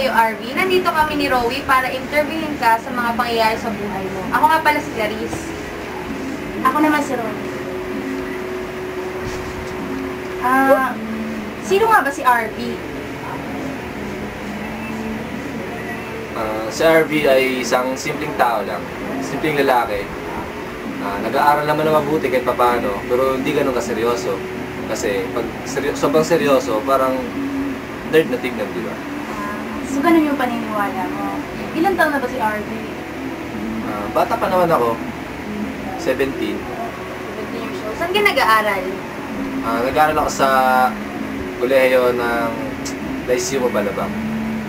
sa'yo, RV. Nandito kami ni Rowie para interviewin ka sa mga pangyayari sa buhay mo. Ako nga pala si Clarice. Ako naman si Ron. Sino nga ba si RV? Si RV ay isang simpleng tao lang. Simpleng lalaki. Nag-aaral naman na mabuti kahit papaano, pero hindi ganun kaseryoso. Kasi pag sobrang seryoso, parang nerd na tignan, di ba? So, ganun yung paniniwala mo. Ilan taon na ba si RV? Bata pa naman ako. 17. 17 years old. Saan ka nag-aaral? Nag-aaral ako sa kolehiyo ng Lyceum Mabalabang.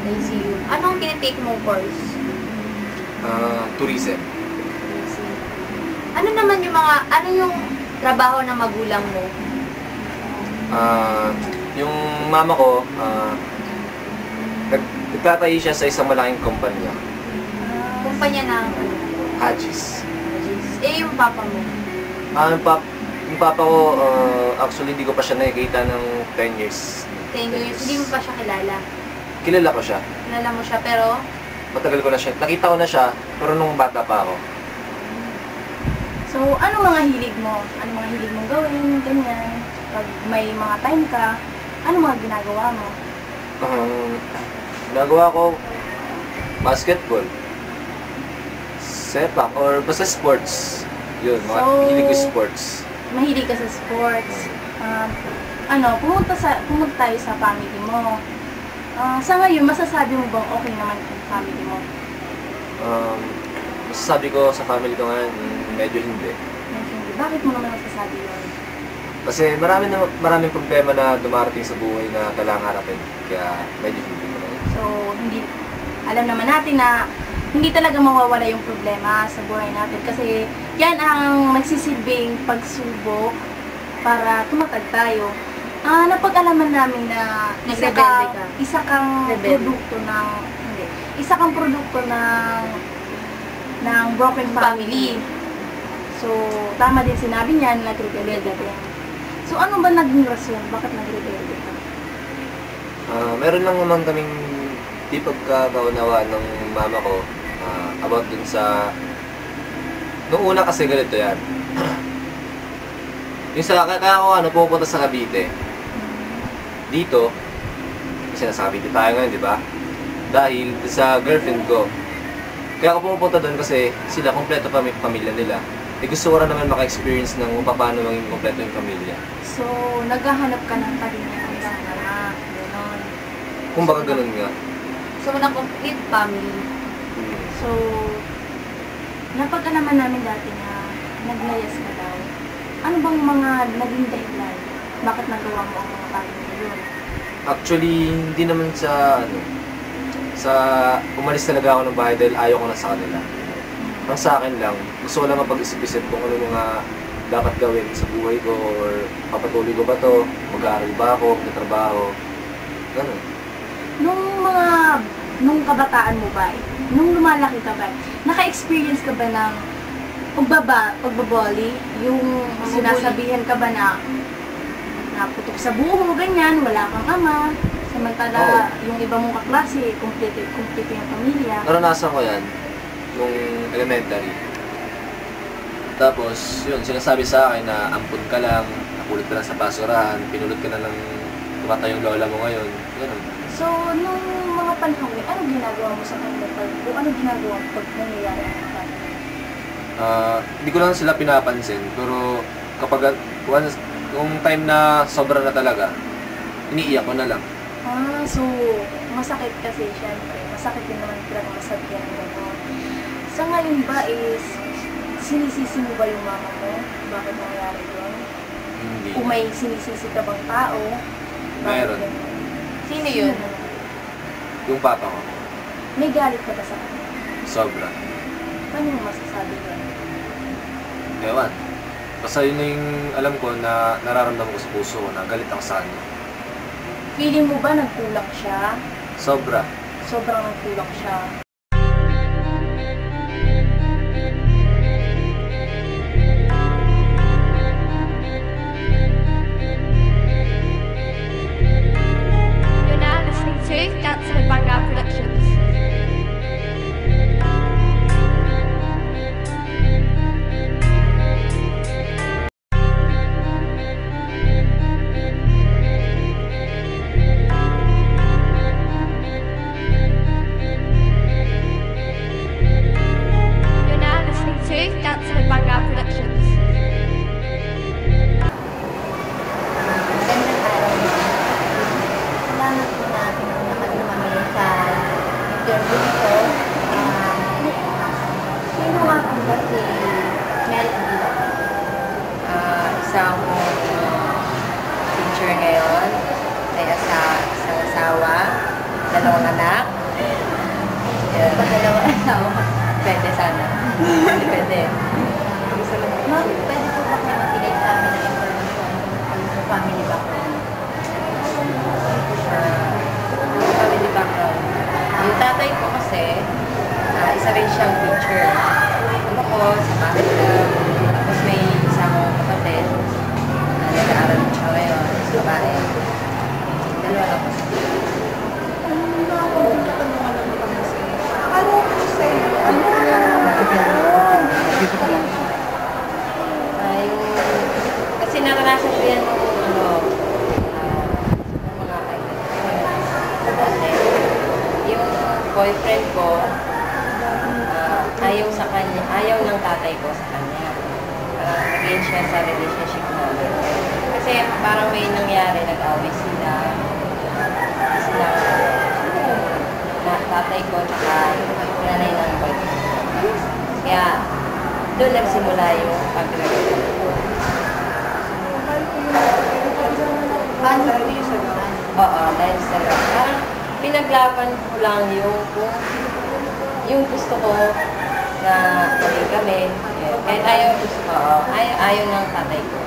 Lyceum. Anong tinitake mong course? Tourism. Ano naman yung ano yung trabaho ng magulang mo? Yung mama ko, nagtatayo siya sa isang malaking kumpanya. Kumpanya ng Hagis. yung papa mo? Yung papa ko, actually hindi ko pa siya nakikita ng 10 years. 10 years. Hindi mo pa siya kilala? Kilala ko siya. Kilala mo siya, pero Matagal ko na siya. Nakita ko na siya, pero nung bata pa ako. So, ano mga hilig mo? Ano mga hilig mong gawin? Ganyan. Pag may mga time ka, ano mga ginagawa mo? Ginagawa ko basketball, sepak, or basta sports. Yun, mga hilig ko sports. Mahilig ka sa sports. Pumunta tayo sa family mo. Sa ngayon, masasabi mo bang okay naman yung family mo? Masasabi ko sa family ko ngayon, medyo hindi. Bakit mo naman masasabi yun? Kasi maraming problema na dumarating sa buhay na kailangan harapin. Kaya medyo hindi ko naman. So, alam naman natin na hindi talaga mawawala yung problema sa buhay natin. Kasi yan ang magsisilbing pagsubok para tumatag tayo. Napag-alaman namin na isa kang produkto ng broken family. So, tama din sinabi niya na nag-rebelde din. So, ano ba naging rason? Bakit nag-rebelde ka? Meron lang naman kaming di pagkakaunawaan ng mama ko about dun sa... Noong una kasi ganito yan. Yung kaya ako pupunta sa Cavite. Dito, kasi nasa Cavite tayo ngayon, di ba? Dahil sa girlfriend ko. Kaya ako pupunta doon kasi sila, kompleto pa may pamilya nila. Gusto ko rin naman maka-experience ng paano maging kompleto yung pamilya. So, naghahanap ka ng kalinga hanggang anak, gano'n. Kung baka ganun nga. So, ng complete family. So, napag-alaman namin dati na naglayas ka daw. Ano bang mga naging dahilan? Bakit nagawa mo ang mga bagay na yun? Actually, hindi naman umalis talaga ako ng bahay dahil ayaw ko na sa kanila. Ang sa akin lang, gusto ko lang mapag-isip-isip kung ano mga dapat gawin sa buhay ko or papatuloy ko ba to, mag-aaral ba ako, magtatrabaho, gano'n. Nung kabataan mo ba, nung lumalaki ka ba, naka-experience ka ba ng pagbaboli? Yung sinasabihan ka ba na naputok sa buho, ganyan, wala kang ama, samantala yung iba mong kaklase, complete yung pamilya. Naranasan ko yan nung elementary. Tapos, yun, sinasabi sa akin na ampun ka lang, napulot ka lang sa basurahan, pinulot ka na lang tumatay yung lola mo ngayon. Ganun. So, nung mga panahon, ano ginagawa mo sa kanila? Ano ginagawa mo pag nangyayari ang mga kanila? Hindi ko lang sila pinapansin, pero kapag yung time na sobra na talaga, iniiyak ko na lang. So, masakit kasi, syempre. Masakit din naman talaga masabihan ng gano'n. Sa ngayon ba is, sinisisi mo ba yung mama mo? Bakit nangyari yun? Hindi. Kung may sinisisi ka bang tao? Meron. Sino yun? Yung papa ko. May galit ka ba sa kanya? Sobra. Paano mo masasabi yun? Ewan. Basta yun na yung alam ko na nararamdaman ko sa puso ko na galit ako sa kanya. Feeling mo ba nagkulang siya? Sobra. Sobrang nagkulang siya. You're now listening to Dancer Banga Production. asawa, 2 anak. Yeah. Dalawa asawa. Pwede sana. Depende. Ma'am, pwede po ba kayo magbigay sa amin ng information tungkol sa family background? Family background. Yung tatay ko kasi, isa rin siyang teacher. Ano ko, sa bakit lang. Tapos may isang kapatid na nag-aaral siya ngayon. Sa babae. 2 lang po. Kasi naranasan ko yan nung mga dati. Yung boyfriend ko, ayaw ng tatay ko sa kanya. Parang against siya sa relationship namin. Kasi parang may nangyari, nag-away sila. Tatay ko, tsaka nanay ng boyfriend ko. Kaya, doon nagsimula yung pag-relasyon ko. Paano po yung sagot? Oo, dahil sa parang pinaglaban ko lang yung gusto ko na maging kami. Kahit ayaw ng tatay ko.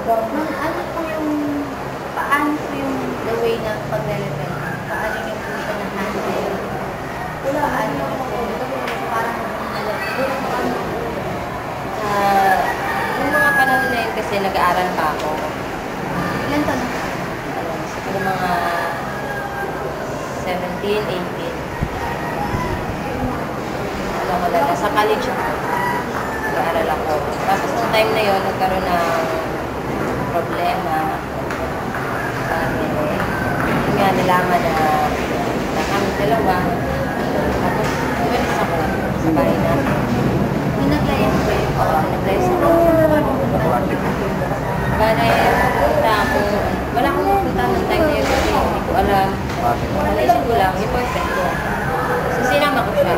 Ma'am, ano po yung, paano po yung the way na pagre-rebel? Paano yung po siya na-handle? Paano yung parang Yung mga panahon na yun kasi nag-aaral pa ako. ilan taon? Siguro mga 17, 18. Sa college ako. Nag-aaral ako. Tapos nung time na yun, nagkaroon ng problema. Yun nga, nalaman na kami dalawa. Tapos, umalis ako sa bahay namin. Yung naglayas po yun? Oo, nag-layas ako. Bale, pupunta ako. Wala akong pupunta ng time na yun kasi hindi ko alam. Naisip ko lang, yung boyfriend ko. So, sinama ko siya.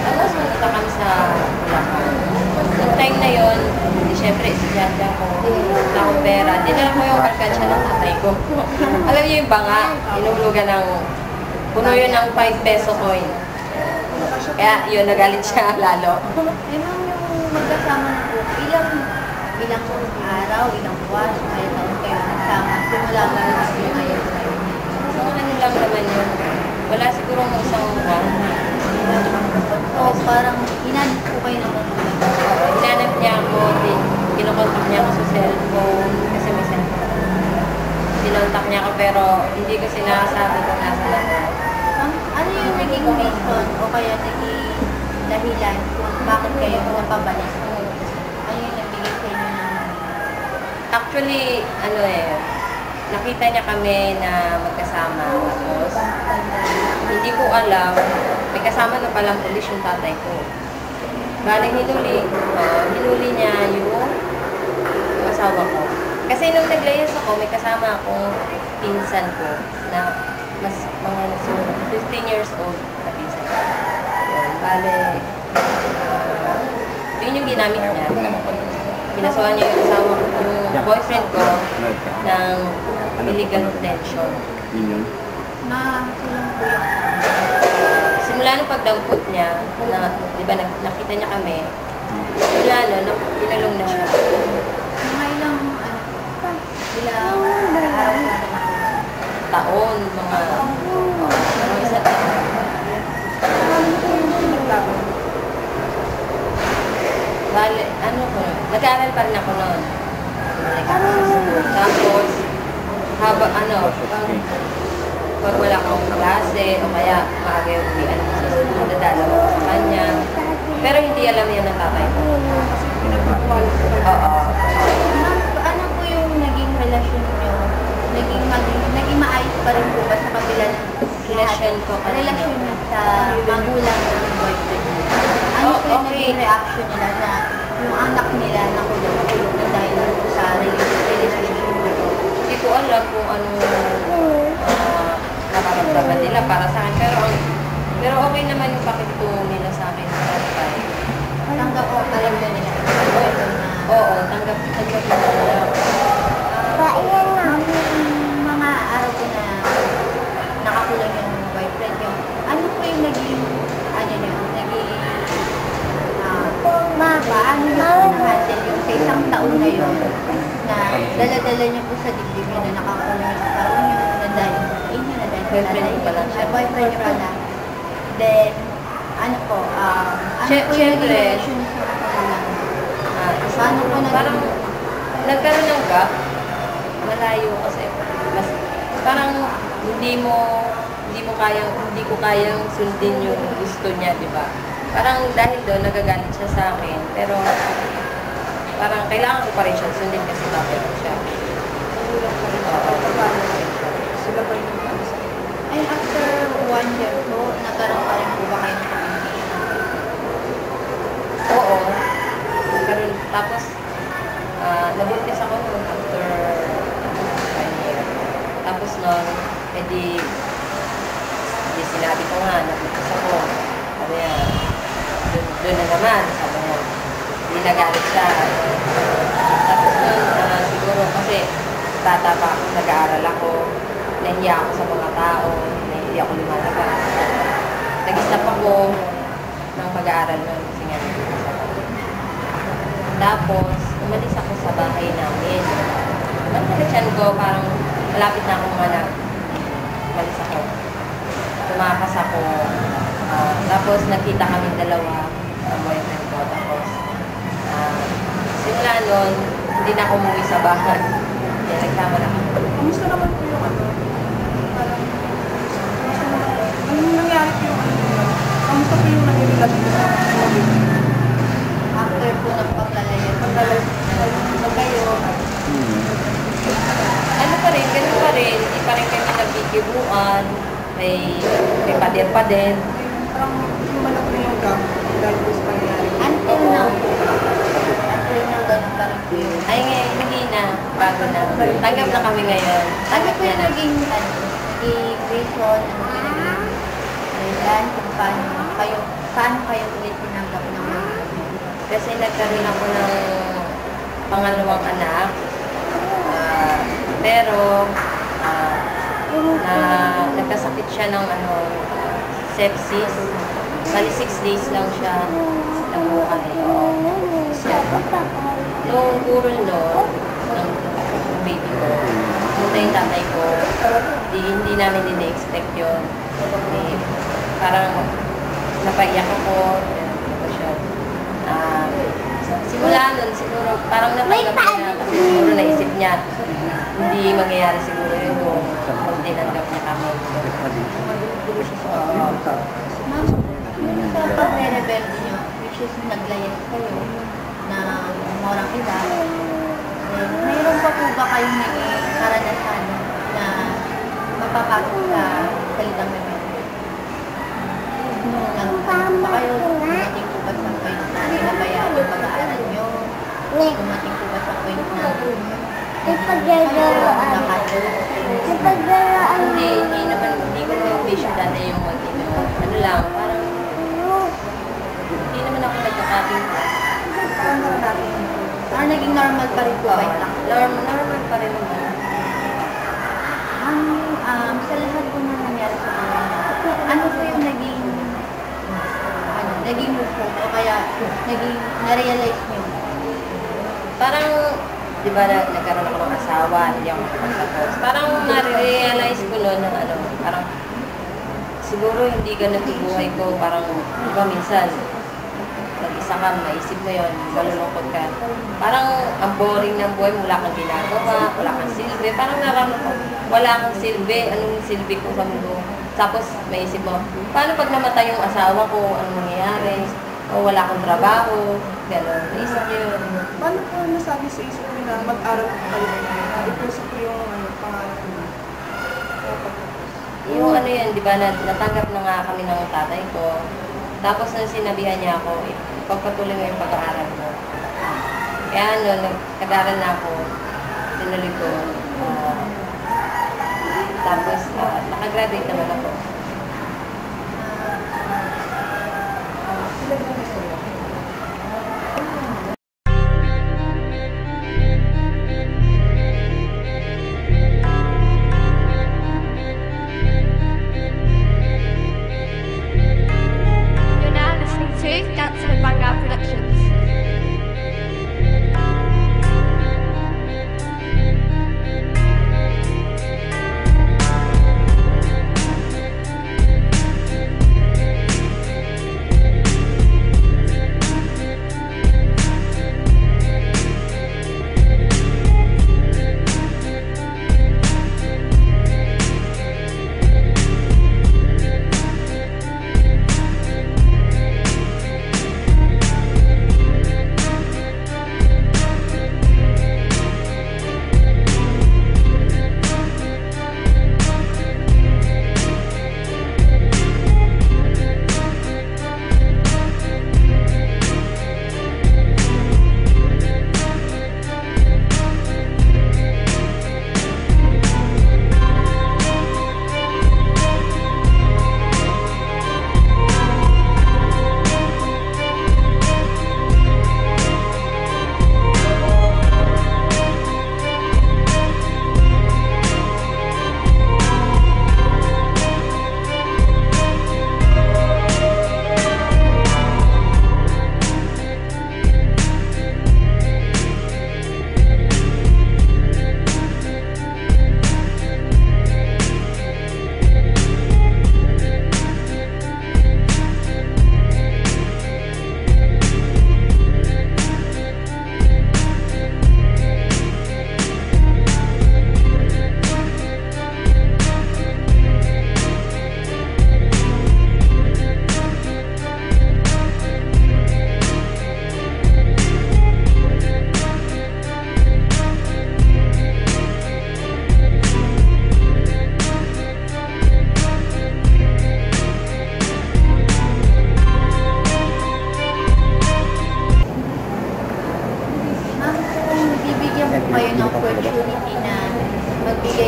Tapos, pumunta kami sa Bulacan. Noong time na yun, siyempre, estudyante ako. Wala akong pera. Dinala ko yung alkansya ng tatay ko. Alam niyo yung banga, inulugan ng, puno yun ng 5 peso coin. Kaya yun, nagalit siya lalo. Eh, ma'am, yung magkasama na po, ilang araw, ilang buwan, ilang taon kayo nagsama, simula ba na yung ayaw kayo? So, ano lang naman yun. Wala siguro ng isang buwan. So, parang hinanap po kayo ng Hinanap niya ako, kinokontak niya ako sa cellphone, kasi may cellphone. Kinontak niya ako pero hindi ko sinasabi kung nasa ako. Ano yung naging reason o kaya naging dahilan kung bakit kayo napabalik? Ano yung nagbigay sa inyo ng... Actually, nakita niya kami na magkasama. Tapos, hindi ko alam, may kasama na palang pulis yung tatay ko. Baling hinuli niya yung asawa ko. Kasi nung naglayas ako, may kasama akong pinsan ko na mas mga 15 years old na pinsan ko. Bale, yun yung ginamit niya. Pinasuhan niya yung asawa ko, yung boyfriend ko, ng illegal detention. Nakakulang po yung... Simula nung pagdampot niya, di ba nakita niya kami, simula nun, pinalong na siya. Mga ilang araw na Taon, mga isang taon. Bale, nag-aaral pa rin ako noon. Tapos, pag wala akong klase, o kaya maaga yung uwian ko sa school, dadala ko sa kanya. Pero hindi alam niya ng tatay ko. Oo. Ano po yung naging relasyon niyo? Naging maayos pa rin po ba sa kabila ng Relasyon ko relasyon niyo sa magulang ng boyfriend niyo? Ano po yung naging reaction nila na yung anak nila nakulong na dahil sa relationship niyo? Hindi ko alam kung ano nakaramdaman nila para sa akin. Pero okay naman yung pakitungo nila sa akin sa tatay. Tanggap o alam na nila? Oo, tanggap nila. Mga araw ko na taon na yun na dala-dala niyo po sa dibdib niyo na nakakulong sa tao niyo, na dahil sa inyo, na dahil sa Boyfriend nanay pa lang niyo, siya. boyfriend niyo pala. Then, ano po yung Siyempre, relasyon niyo sa kanilang? Paano po parang nagkaroon ng gap, malayo kasi mas, parang hindi ko kayang sundin yung gusto niya, di ba? Parang dahil doon nagagalit siya sa akin, pero parang kailangan ko pa rin siya sundin kasi bakit siya. Sila pa yung ano sa inyo? Ay, after 1 year po, nagkaroon pa rin po ba kayo ng communication? Oo. Nagkaroon, tapos nabuntis ako noon after 1 year. Tapos noon, edi sinabi ko nga, nabuntis ako. Sabi niya, doon na naman, sabi niya, hindi nagalit siya. Tapos noon, siguro kasi bata pa ako, nag-aaral ako, nahiya ako sa mga tao, hindi ako lumalabas. Nag-stop ako ng pag-aaral noon kasi nga nabuntis ako. Tapos, umalis ako sa bahay namin. Nagkakasyan ko, parang malapit na akong mga umalis ako. Tumakas ako. Tapos, nakita kami dalawa, boyfriend ko. Tapos, simula nun, hindi na ako umuwi sa bahay. Kaya nagsama na kami. Kamusta naman po yung ano? Parang, anong nangyari po yung ano? Kamusta po yung naging relasyon sa COVID? After po ng paglalayo, Sa kayo, Ano pa rin, ganun pa rin. Hindi pa rin kami nagkikibuan. May pader pa din. parang lumalak na yung gap dahil po sa pangyayari. until now, ganun pa rin po yun. Ay, ngayon, hindi na. Bago na. Tanggap na kami ngayon. Ano po yung na. naging reason, ano po yung naging dahilan kung paano kayo ulit tinanggap ng mga Kasi nagkaroon ako ng pangalawang anak. Pero, nagkasakit siya ng sepsis. Bali 6 days lang siya nabuhay. Nung burol ng baby ko, pumunta yung tatay ko, hindi namin din-expect yun. Parang napaiyak ako. Simula nun, siguro, parang natanggap niya na, kasi siguro naisip niya, hindi mangyayari siguro yun kung tinanggap niya kami. Ma'am, sa pag-rebelde nyo, which is naglayas kayo na morang edad, mayroon pa po ba kayong naging karanasan na mapapasok sa salitang rebelde? Nagtayo pa kayo, dumating po ba sa point na nabayaan yung pag-aaral nyo? Dumating po ba sa point na Hindi ko naman vision dati yung ano lang, parang hindi naman ako nagkakabing Parang naging normal pa rin po ba yung normal pa rin naman. Sa lahat po na nangyari sa buhay niyo, ano po yung naging move po o kaya na-realize niyo? Parang, di ba, nagkaroon ako ng asawa, hindi ako makapagtapos. Parang na-realize ko noon na parang siguro hindi ganun yung buhay ko. Parang, di ba, minsan, mag-isa ka, maisip mo yun, malulungkot ka. Parang, ang boring ng buhay, wala kang ginagawa, wala kang silbi. Parang nararamdaman ko, wala kang silbi, anong silbi ko sa mundo. Tapos, maisip mo, paano pag namatay yung asawa ko, anong mangyayari? O wala akong trabaho, gano'n. Naisip niyo yun. Paano po nasabi sa isip niyo na mag-aral po kayo? Ipusok po yung pangarap niyo? Yung yan, di ba, natanggap na nga kami ng tatay ko. Tapos nang sinabihan niya ako, pagpatuloy mo yung pag-aaral mo. Kaya nag-aaral na ako, tinuloy ko. Tapos, nakagraduate naman ako. You're now listening to Dancer Banga Productions.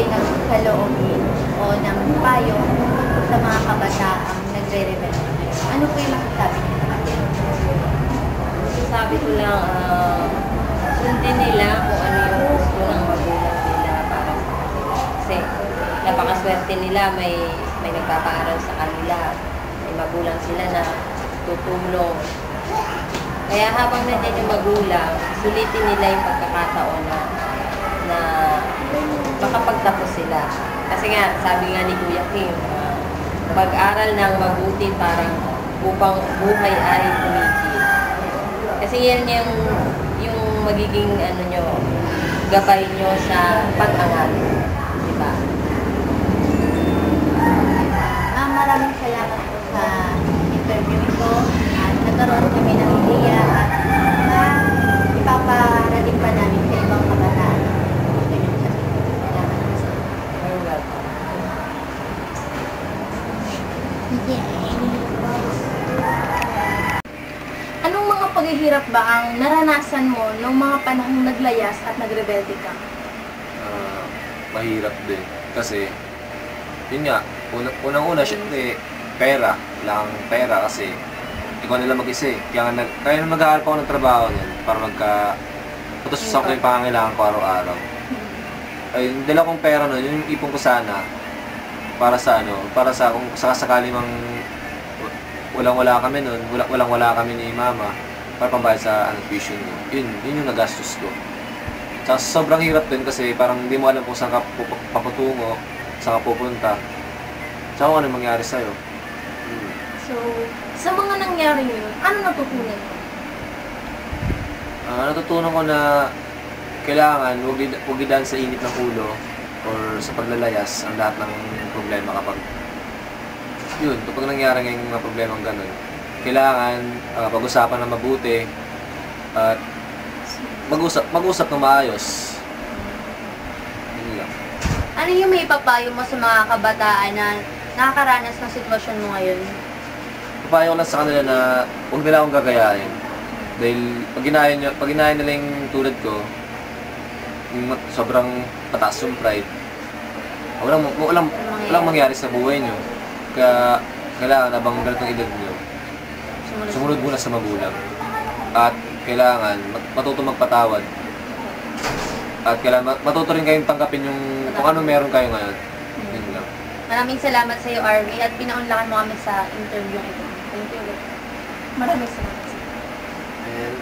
kayo nagkaloob o ng payo sa mga kabataang nagre-rebel? Ano po yung masasabi niyo? Sabi ko lang, sundin nila kung ano yung gusto ng magulang nila para sa kanila. Kasi napakaswerte nila, may nagpapaaral sa kanila. May magulang sila na tutulong. Kaya habang nandiyan yung magulang, sulitin nila yung pagkakataon na makapagtapos sila. Kasi nga, sabi nga ni Kuya Kim, pag-aral ng mabuti parang upang buhay ay tumigil. Kasi yan yung magiging gabay nyo sa pag-angal. Diba? Maraming salamat po sa interview ito at nagkaroon kami ng ideya at ipaparating pa namin sa ibang kabataan. Gusto nyo sabihin. Salamat po. Ayun nga. Anong mga paghihirap ba ang naranasan mo noong mga panahong naglayas at nagrebelde ka? Mahirap din. Kasi, yun nga, unang-una, syempre, pera. Lang pera kasi ikaw nila mag-isa eh. Kaya mag-aaral pa ako ng trabaho nun para patusok ko yung pangangailangan ko araw-araw. Ay, yung dala kong pera nun, yung ipon ko sana para sa kung sakasakali mang walang-wala kami nun, walang-wala kami ni mama para pambayad sa tuition ko. Yun yung nagastos ko. Tsaka sobrang hirap din kasi parang hindi mo alam kung saan ka paputungo, saan ka pupunta. Tsaka kung ano mangyari sa'yo. So, sa mga nangyari yun, ano natutunan mo? Natutunan ko na kailangan huwag idaan sa init ng ulo or sa paglalayas ang lahat ng problema kapag nangyari ngayong mga problemang ganun. Kailangan pag-usapan na mabuti at mag-usap ng maayos. Yun lang. Ano yung may papayo mo sa mga kabataan na nakakaranas ng sitwasyon mo ngayon? Papayo ko lang sa kanila na huwag nila akong gagayahin. Dahil pag ginaya nila yung tulad ko, yung sobrang pataas yung pride, walang mangyari sa buhay nyo. Kaya kailangan habang ganitong edad nyo, sumunod muna sa magulang. At kailangan matuto magpatawad. At kailangan matuto rin kayong tanggapin yung kung ano meron kayo ngayon. Yun lang. Maraming salamat sa iyo, RV, at pinaunlakan mo kami sa interview ito. Thank you. Maraming salamat. And